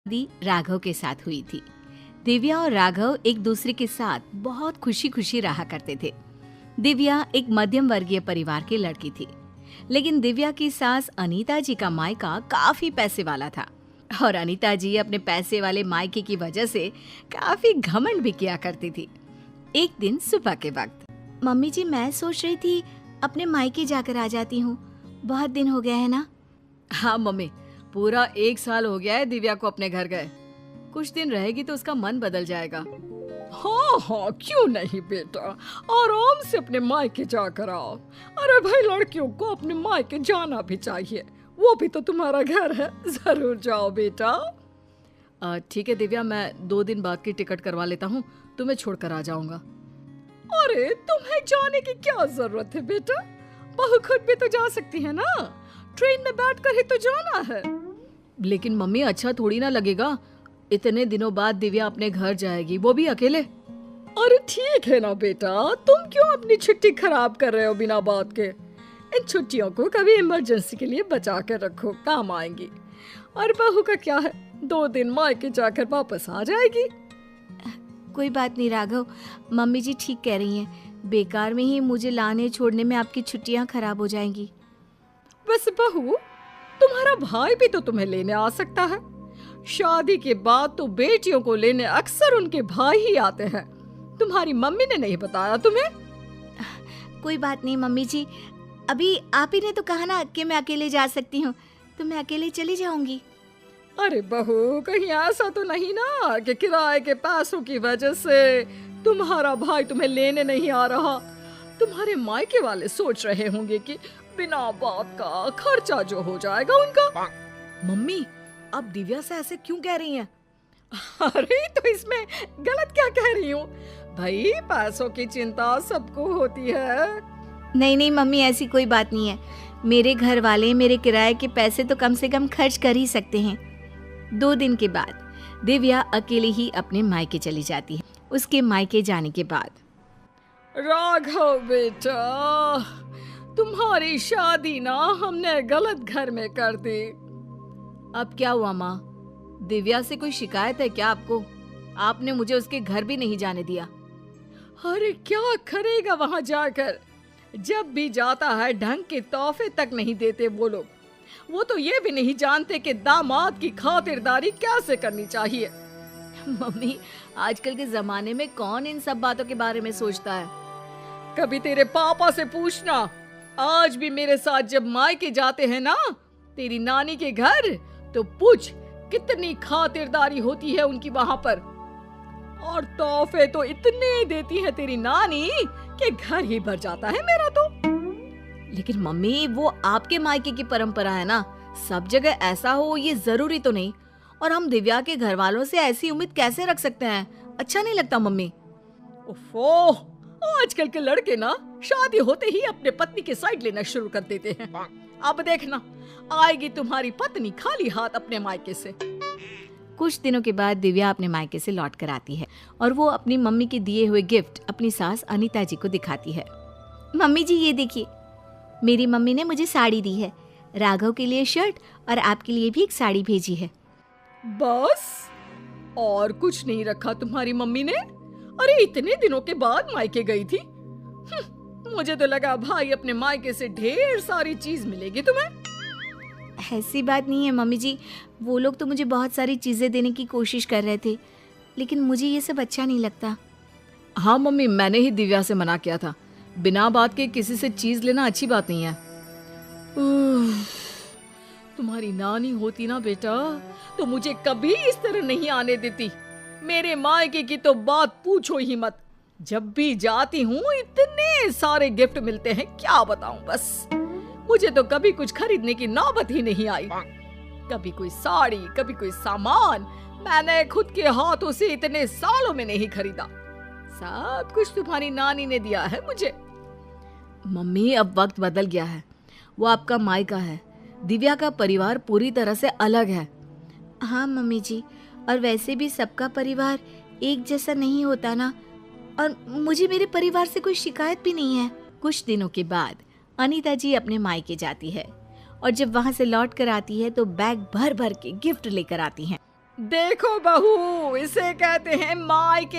शादी राघव के साथ हुई थी। दिव्या और राघव एक दूसरे के साथ बहुत खुशी खुशी रहा करते थे। दिव्या एक मध्यम वर्गीय परिवार की लड़की थी, लेकिन दिव्या की सास अनीता जी का मायका काफी पैसे वाला था और अनीता जी अपने पैसे वाले मायके की वजह से काफी घमंड भी किया करती थी। एक दिन सुबह के वक्त, मम्मी जी मैं सोच रही थी अपने मायके जाकर आ जाती हूँ, बहुत दिन हो गए हैं ना। हाँ मम्मी, पूरा 1 साल हो गया है दिव्या को अपने घर गए। कुछ दिन रहेगी तो उसका मन बदल जाएगा। हाँ हाँ, क्यों नहीं बेटा, आराम से अपने मायके जाकर आओ। अरे भाई, लड़कियों को अपने मायके जाना भी चाहिए, वो भी तो तुम्हारा घर है। जरूर जाओ बेटा। ठीक है दिव्या, मैं 2 दिन बाद की टिकट करवा लेता हूँ, तुम्हें छोड़कर आ जाऊंगा। अरे तुम्हें जाने की क्या जरूरत है बेटा, बहू खुद भी तो जा सकती है ना, ट्रेन में बैठकर ही तो जाना है। लेकिन मम्मी, अच्छा थोड़ी ना लगेगा, इतने दिनों बाद दिव्या अपने घर जाएगी, वो भी अकेले। अरे ठीक है ना बेटा, तुम क्यों अपनी छुट्टी खराब कर रहे हो बिना बात के। इन छुट्टियों को कभी इमरजेंसी के लिए बचा कर रखो, काम आएंगी। और बहू का क्या है, 2 दिन मायके जाकर वापस आ जाएगी। कोई बात नहीं राघव, मम्मी जी ठीक कह रही हैं, बेकार में ही मुझे लाने छोड़ने में आपकी छुट्टियां खराब हो जाएंगी। वैसे बहू, तुम्हारा भाई भी तो तुम्हें लेने आ सकता है। शादी के बाद तो बेटियों को लेने अक्सर उनके भाई ही आते हैं। तुम्हारी मम्मी ने नहीं बताया तुम्हें? कोई बात नहीं मम्मी जी, अभी आप ही ने तो कहा ना कि मैं अकेले जा सकती हूँ, तो मैं अकेले चली जाऊंगी। अरे बहू, कहीं ऐसा तो नहीं ना कि किराए के पैसों की वजह से तुम्हारा भाई तुम्हें लेने नहीं आ रहा। तुम्हारे मायके वाले सोच रहे होंगे कि बिना बात का खर्चा जो हो जाएगा उनका। मम्मी, आप दिव्या से ऐसे क्यों कह रही हैं? अरे तो इसमें गलत क्या कह रही हूँ भाई, पैसों की चिंता सबको होती है। नहीं नहीं मम्मी, ऐसी कोई बात नहीं है। मेरे घर वाले मेरे किराए के पैसे तो कम से कम खर्च कर ही सकते हैं। 2 दिन के बाद दिव्या अकेले ही अपने मायके चली जाती है। उसके मायके जाने के बाद, राघव बेटा, तुम्हारी शादी ना हमने गलत घर में कर दी। अब क्या हुआ माँ, दिव्या से कोई शिकायत है क्या आपको? आपने मुझे उसके घर भी नहीं जाने दिया। अरे क्या करेगा वहां जाकर, जब भी जाता है ढंग के तोहफे तक नहीं देते वो लोग। वो तो ये भी नहीं जानते कि दामाद की खातिरदारी कैसे करनी चाहिए। मम्मी, आजकल के जमाने में कौन इन सब बातों के बारे में सोचता है। कभी तेरे पापा से पूछना, आज भी मेरे साथ जब मायके जाते हैं ना तेरी नानी के घर, तो पूछ कितनी खातिरदारी होती है उनकी वहां पर। और तोहफे तो इतने देती है तेरी नानी कि घर ही भर जाता है मेरा तो। लेकिन मम्मी, वो आपके मायके की परंपरा है ना, सब जगह ऐसा हो ये जरूरी तो नहीं। और हम दिव्या के घर वालों से ऐसी उम्मीद कैसे रख सकते हैं, अच्छा नहीं लगता मम्मी। ओफो, आजकल के लड़के ना शादी होते ही अपने पत्नी की साइड लेना शुरू कर देते हैं। अब देखना, आएगी तुम्हारी पत्नी खाली हाथ अपने मायके से। कुछ दिनों के बाद दिव्या अपने मायके से लौट कर आती है और वो अपनी मम्मी के दिए हुए गिफ्ट अपनी सास अनीता जी को दिखाती है। मम्मी जी ये देखिए, मेरी मम्मी ने मुझे साड़ी दी है, राघव के लिए शर्ट और आपके लिए भी एक साड़ी भेजी है। बस और कुछ नहीं रखा तुम्हारी मम्मी ने? अरे इतने दिनों के बाद मायके गई थी। मुझे तो लगा भाई अपने मायके से ढेर सारी चीज मिलेगी तुम्हें। ऐसी बात नहीं है मम्मी जी, वो लोग तो मुझे बहुत सारी चीजें देने की कोशिश कर रहे थे, लेकिन मुझे ये सब अच्छा नहीं लगता। हाँ मम्मी, मैंने ही दिव्या से मना किया था, बिना बात के किसी से चीज लेना अच्छी बात नहीं है। तुम्हारी नानी होती ना बेटा, तो मुझे कभी इस तरह नहीं आने देती। मेरे मायके की तो बात पूछो ही मत, जब भी जाती हूँ इतने सारे गिफ्ट मिलते हैं, क्या बताऊं। बस मुझे तो कभी कुछ खरीदने की नौबत ही नहीं आई। कभी कोई साड़ी, कभी कोई सामान मैंने खुद के हाथों से इतने सालों में नहीं खरीदा। सब कुछ तुम्हारी नानी ने दिया है मुझे। मम्मी, अब वक्त बदल गया है, वो आपका मायका है, दिव्या का परिवार पूरी तरह से अलग है। हाँ मम्मी जी, और वैसे भी सबका परिवार एक जैसा नहीं होता ना, और मुझे मेरे परिवार से कोई शिकायत भी नहीं है। कुछ दिनों के बाद अनीता जी अपने मायके जाती है और जब वहाँ से लौट कर आती है तो बैग भर भर के गिफ्ट लेकर आती हैं। देखो बहू, इसे कहते हैं मायके